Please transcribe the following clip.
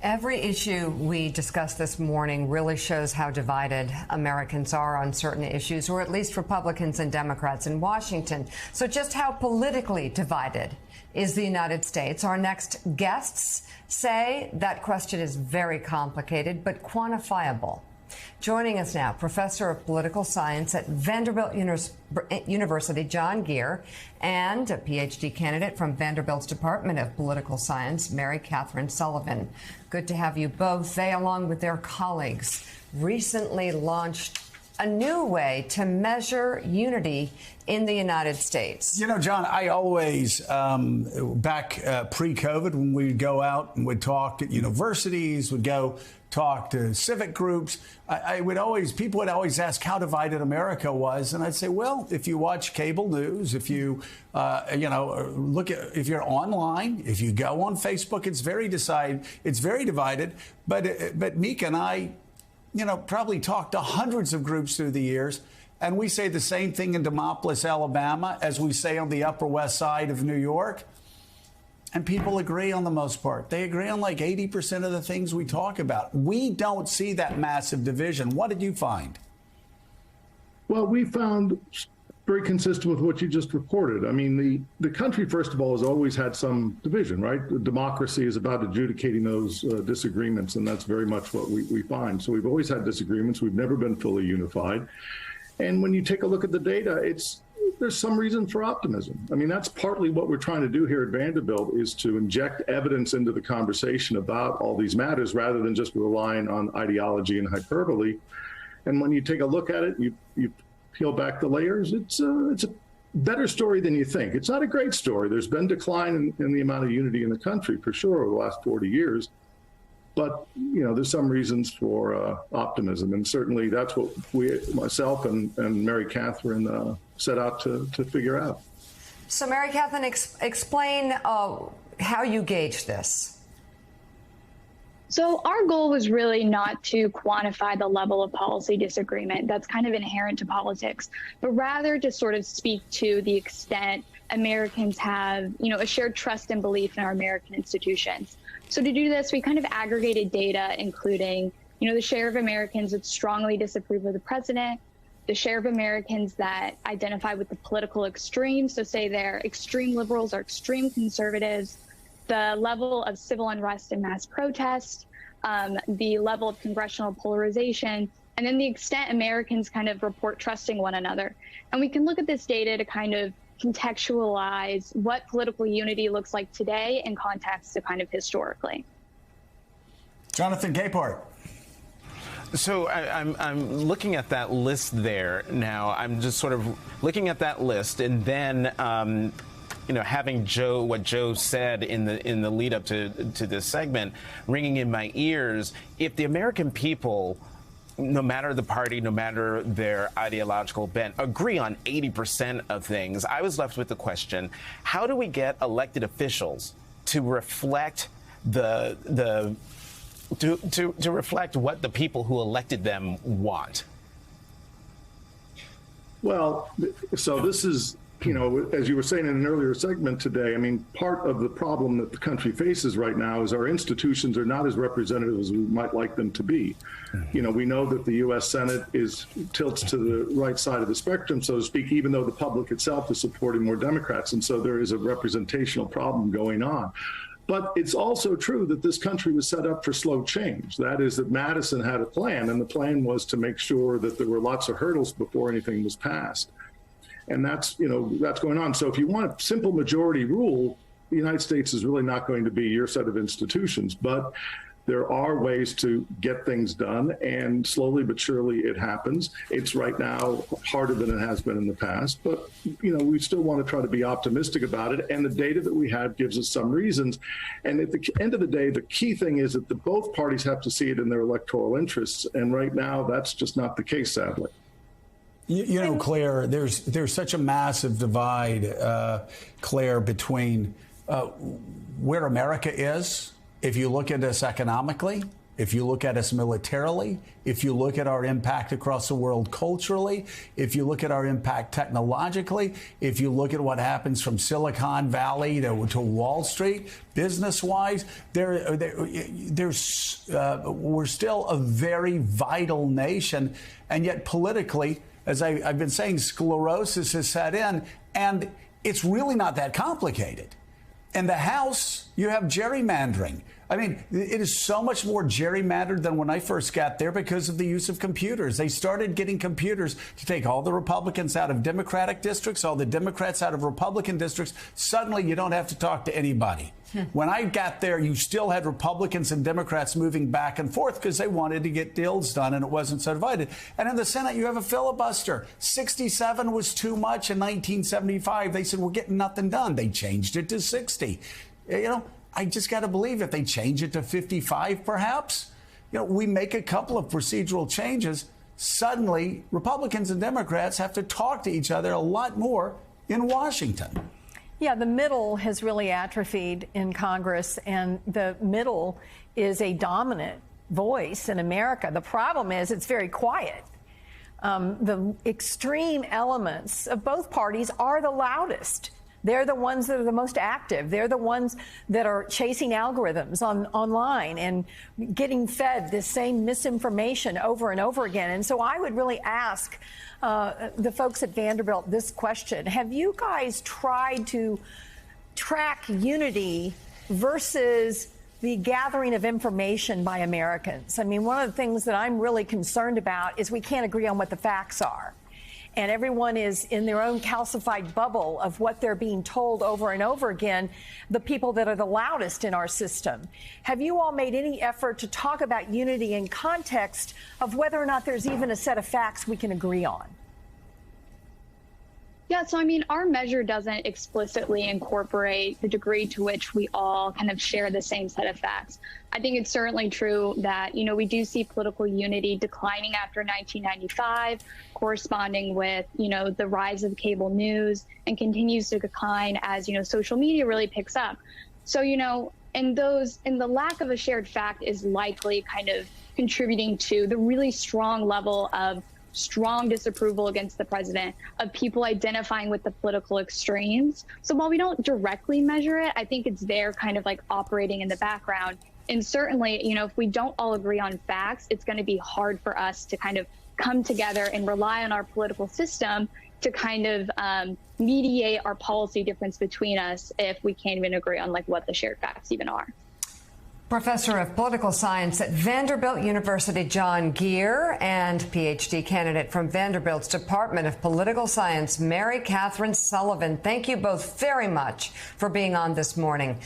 Every issue we discussed this morning really shows how divided Americans are on certain issues, or at least Republicans and Democrats in Washington. So just how politically divided is the United States? Our next guests say that question is very complicated, but quantifiable. Joining us now, Professor of Political Science at Vanderbilt University, John Geer, and a PhD candidate from Vanderbilt's Department of Political Science, Mary Catherine Sullivan. Good to have you both. They, along with their colleagues, recently launched a new way to measure unity in the United States. You know, John, I always, back pre-COVID, when we'd go out and would talk at universities, would go talk to civic groups, people would always ask how divided America was. And I'd say, well, if you watch cable news, if you, if you're online, if you go on Facebook, it's very divided. But Mika and I, probably talked to hundreds of groups through the years. And we say the same thing in Demopolis, Alabama, as we say on the Upper West Side of New York. And people agree on the most part. They agree on like 80% of the things we talk about. We don't see that massive division. What did you find? Well, we found very consistent with what you just reported. I mean, the country, first of all, has always had some division, right? Democracy is about adjudicating those disagreements, and that's very much what we find. So we've always had disagreements. We've never been fully unified. And when you take a look at the data, there's some reason for optimism. I mean, that's partly what we're trying to do here at Vanderbilt, is to inject evidence into the conversation about all these matters rather than just relying on ideology and hyperbole. And when you take a look at it, you peel back the layers, it's a better story than you think. It's not a great story. There's been decline in the amount of unity in the country for sure over the last 40 years. But, there's some reasons for optimism. And certainly that's what myself and Mary Catherine set out to figure out. So, Mary Catherine, explain how you gauge this. So our goal was really not to quantify the level of policy disagreement that's kind of inherent to politics, but rather to sort of speak to the extent Americans have, a shared trust and belief in our American institutions. So to do this, we kind of aggregated data, including, the share of Americans that strongly disapprove of the president, the share of Americans that identify with the political extremes, so say they're extreme liberals or extreme conservatives, the level of civil unrest and mass protest, the level of congressional polarization, and then the extent Americans kind of report trusting one another. And we can look at this data to kind of contextualize what political unity looks like today in context to kind of historically. Jonathan Capehart. So I'm looking at that list there now. I'm just sort of looking at that list, and then having what Joe said in the lead up to this segment ringing in my ears. If the American people, no matter the party, no matter their ideological bent, agree on 80% of things, I was left with the question: how do we get elected officials to reflect to reflect what the people who elected them want? Well, so this is, as you were saying in an earlier segment today, I mean, part of the problem that the country faces right now is our institutions are not as representative as we might like them to be. We know that the U.S. Senate tilts to the right side of the spectrum, so to speak, even though the public itself is supporting more Democrats. And so there is a representational problem going on. But it's also true that this country was set up for slow change. That is, that Madison had a plan, and the plan was to make sure that there were lots of hurdles before anything was passed. And that's going on. So if you want a simple majority rule, the United States is really not going to be your set of institutions. But there are ways to get things done, and slowly but surely it happens. It's right now harder than it has been in the past, but we still want to try to be optimistic about it. And the data that we have gives us some reasons. And at the end of the day, the key thing is that both parties have to see it in their electoral interests. And right now, that's just not the case, sadly. Claire, there's such a massive divide, Claire, between where America is, if you look at us economically, If you look at us militarily, if you look at our impact across the world culturally, if you look at our impact technologically, if you look at what happens from Silicon Valley to Wall Street, business-wise, we're still a very vital nation. And yet politically, as I've been saying, sclerosis has set in, and it's really not that complicated. In the House, you have gerrymandering. I mean, it is so much more gerrymandered than when I first got there because of the use of computers. They started getting computers to take all the Republicans out of Democratic districts, all the Democrats out of Republican districts. Suddenly, you don't have to talk to anybody. When I got there, you still had Republicans and Democrats moving back and forth because they wanted to get deals done and it wasn't so divided. And in the Senate, you have a filibuster. 67 was too much in 1975. They said, we're getting nothing done. They changed it to 60. You know, I just got to believe if they change it to 55, perhaps, we make a couple of procedural changes. Suddenly, Republicans and Democrats have to talk to each other a lot more in Washington. Yeah, the middle has really atrophied in Congress, and the middle is a dominant voice in America. The problem is it's very quiet. The extreme elements of both parties are the loudest. They're the ones that are the most active. They're the ones that are chasing algorithms online and getting fed this same misinformation over and over again. And so I would really ask the folks at Vanderbilt this question. Have you guys tried to track unity versus the gathering of information by Americans? I mean, one of the things that I'm really concerned about is we can't agree on what the facts are. And everyone is in their own calcified bubble of what they're being told over and over again, the people that are the loudest in our system. Have you all made any effort to talk about unity in context of whether or not there's even a set of facts we can agree on? Yeah, so I mean, our measure doesn't explicitly incorporate the degree to which we all kind of share the same set of facts. I think it's certainly true that, we do see political unity declining after 1995, corresponding with, the rise of cable news, and continues to decline as, social media really picks up. So, and the lack of a shared fact is likely kind of contributing to the really strong level of strong disapproval against the president, of people identifying with the political extremes. So while we don't directly measure it, I think it's there kind of like operating in the background. And certainly, if we don't all agree on facts, it's going to be hard for us to kind of come together and rely on our political system to kind of mediate our policy difference between us if we can't even agree on like what the shared facts even are. Professor of Political Science at Vanderbilt University, John Geer, and PhD candidate from Vanderbilt's Department of Political Science, Mary Catherine Sullivan. Thank you both very much for being on this morning.